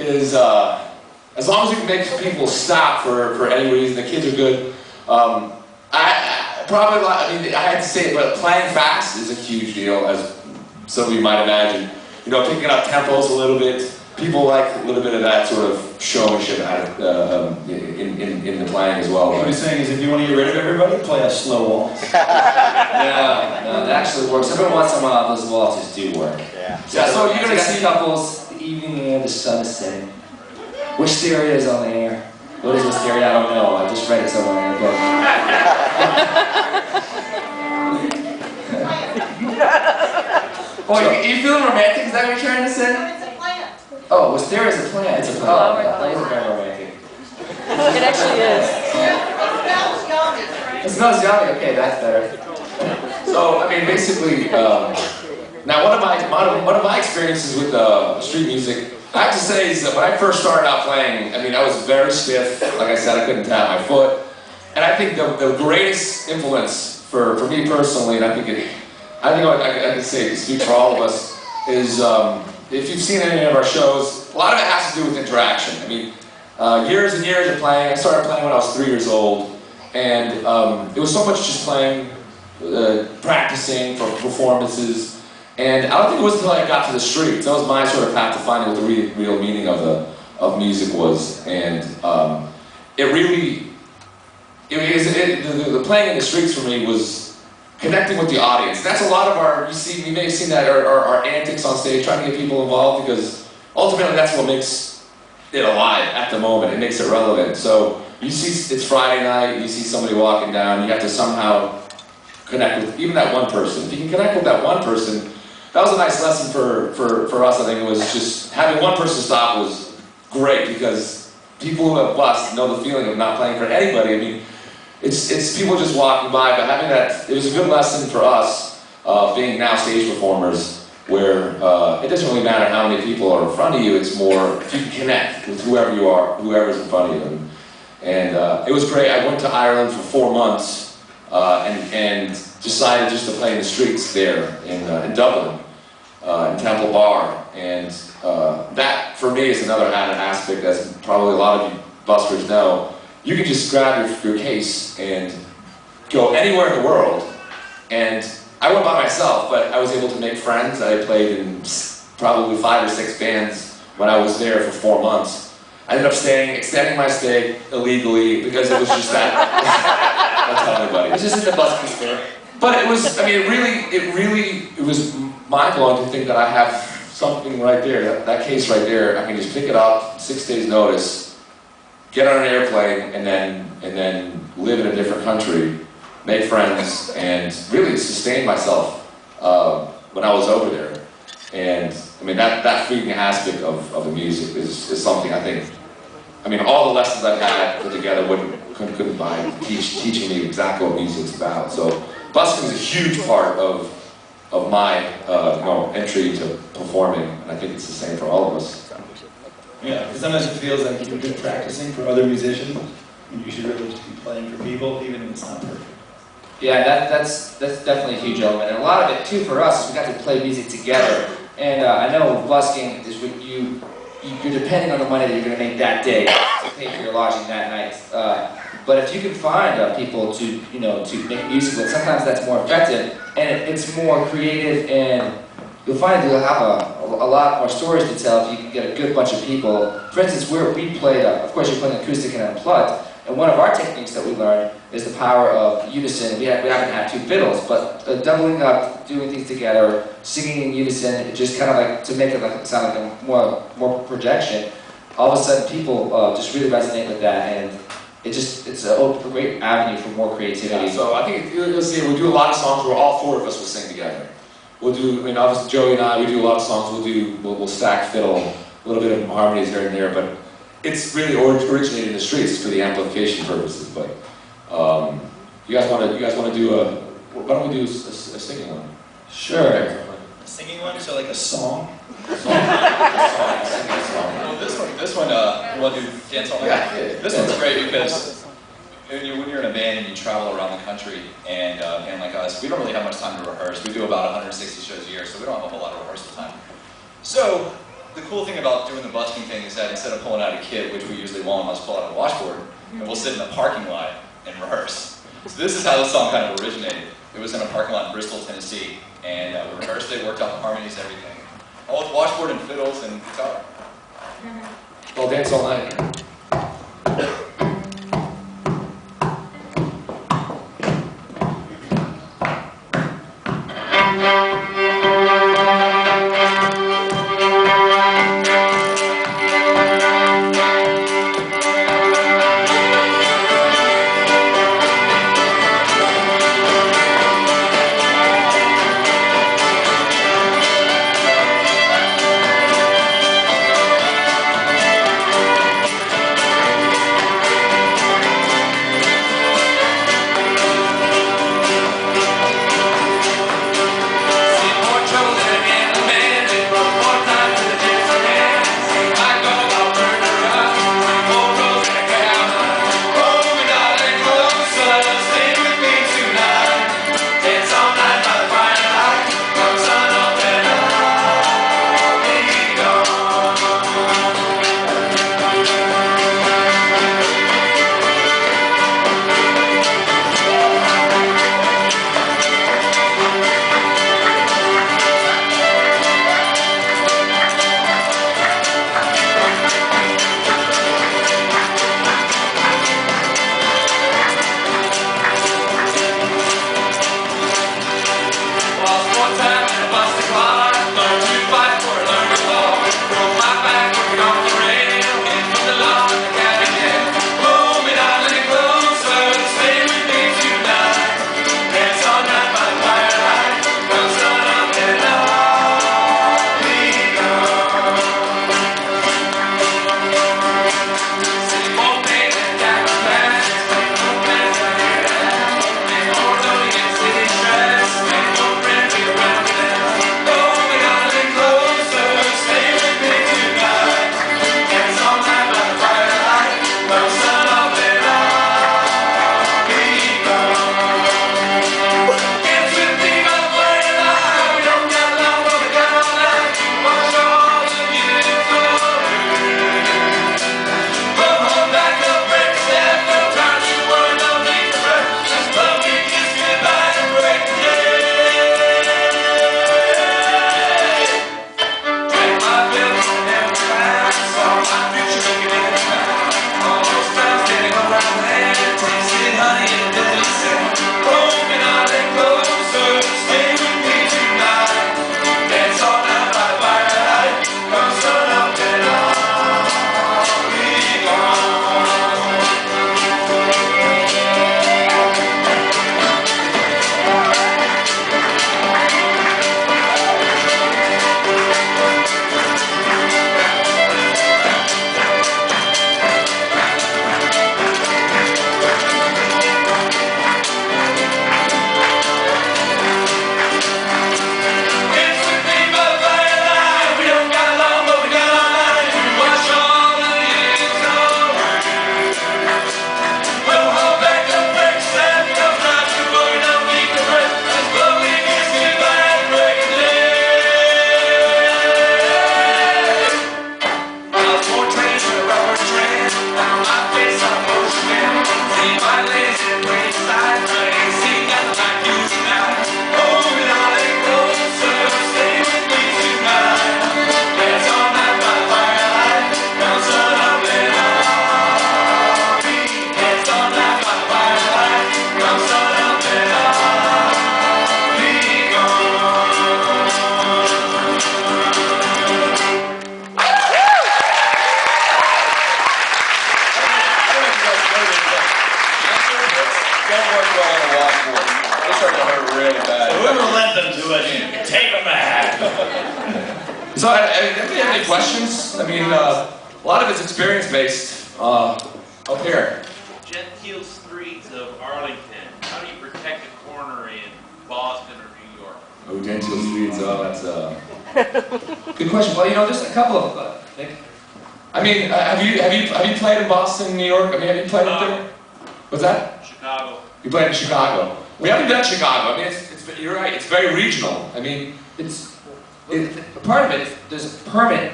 is as long as you can make people stop for any reason, the kids are good. I mean, I had to say it, but playing fast is a huge deal, as some of you might imagine. You know, picking up tempos a little bit. People like a little bit of that sort of showmanship in the playing as well. What he's saying is, if you want to get rid of everybody, play a slow waltz. No, that actually works. Every once in a while, those waltzes do work. Yeah. So you're gonna see couples. The evening air, the sun is setting. Wisteria is on the air. What is wisteria? I don't know. I just read it somewhere in the book. Oh, you feeling romantic? Is that what you're trying to say? Oh, wisteria is a plant. It's a plant. Oh, That isn't very romantic. It actually is. It smells yummy. Okay, that's better. So, I mean, basically, now one of my experiences with street music, I have to say, is that when I first started out playing, I mean, I was very stiff. Like I said, I couldn't tap my foot. And I think the greatest influence for me personally, and I think I can say, speak for all of us, is if you've seen any of our shows, a lot of it has to do with interaction. I mean, years and years of playing. I started playing when I was 3 years old, and it was so much just playing, practicing for performances. And I don't think it was until I got to the streets. That was my sort of path to finding what the real meaning of music was. And the playing in the streets for me was connecting with the audience. That's a lot of our, you may have seen that, our antics on stage, trying to get people involved, because ultimately that's what makes it alive at the moment. It makes it relevant. So you see, it's Friday night, you see somebody walking down, you have to somehow connect with even that one person. If you can connect with that one person, that was a nice lesson for us. I think it was just having one person stop was great, because people who have bust know the feeling of not playing for anybody. I mean, it's people just walking by, but having that, it was a good lesson for us, being now stage performers, where it doesn't really matter how many people are in front of you, it's more if you can connect with whoever you are, whoever's in front of you. And it was great. I went to Ireland for 4 months and decided just to play in the streets there in Dublin, in Temple Bar. And that, for me, is another added aspect, as probably a lot of you buskers know. You can just grab your case and go anywhere in the world. And I went by myself, but I was able to make friends. I played in probably 5 or 6 bands when I was there for 4 months. I ended up extending my stay illegally, because it was just that. Don't tell anybody. It was just in the Busking store. But it was, I mean, it was mind-blowing to think that I have something right there, that case right there. I can just pick it up, 6 days notice, get on an airplane, and then live in a different country, make friends, and really sustain myself when I was over there. And I mean, that freeing aspect of the music is something I think, I mean, all the lessons I've had put together couldn't buy teaching me exactly what music's about. So busking is a huge part of my entry to performing, and I think it's the same for all of us. Yeah, because sometimes it feels like you're just practicing for other musicians, and you should really just be playing for people, even if it's not perfect. Yeah, that's definitely a huge element, and a lot of it too for us is we got to play music together. And I know busking is when you're depending on the money that you're going to make that day to pay for your lodging that night. But if you can find people to make music with, sometimes that's more effective, and it's more creative, and you'll find you'll have a lot more stories to tell if you can get a good bunch of people. For instance, we played, of course you're playing acoustic and unplugged, and one of our techniques that we learned is the power of unison. We haven't had 2 fiddles, but doubling up, doing things together, singing in unison, just kind of like to make it sound like a more projection. All of a sudden people just really resonate with that, and it's a great avenue for more creativity. Yeah, so I think you'll see, we do a lot of songs where all 4 of us will sing together. We'll do, I mean, obviously Joey and I, we do a lot of songs. We'll stack fiddle, a little bit of harmonies here and there, but it's really originated in the streets for the amplification purposes. But you guys want to do why don't we do a singing one? Sure. A singing one, so like a song. A song. Well, this one, we'll do dance all night. Yeah. This one's great because when you're in a band and you travel around the country, and like us, we don't really have much time to rehearse. We do about 160 shows a year, so we don't have a whole lot of rehearsal time. So the cool thing about doing the busking thing is that instead of pulling out a kit, which we usually won't, let's pull out a washboard, and we'll sit in the parking lot and rehearse. So this is how this song kind of originated. It was in a parking lot in Bristol, Tennessee, and we rehearsed it, worked out the harmonies, everything. All with washboard and fiddles and guitar. Well, dance all night. So, anybody have any questions? I mean, a lot of it's experience-based up here. Genteel streets of Arlington. How do you protect a corner in Boston or New York? Oh, genteel streets. Oh, that's good question. Well, you know, just a couple of. I mean, have you played in Boston, New York? I mean, have you played up there? What's that? Chicago. You played in Chicago. We haven't done Chicago. I mean, you're right. It's very regional. I mean, part of it. There's a permit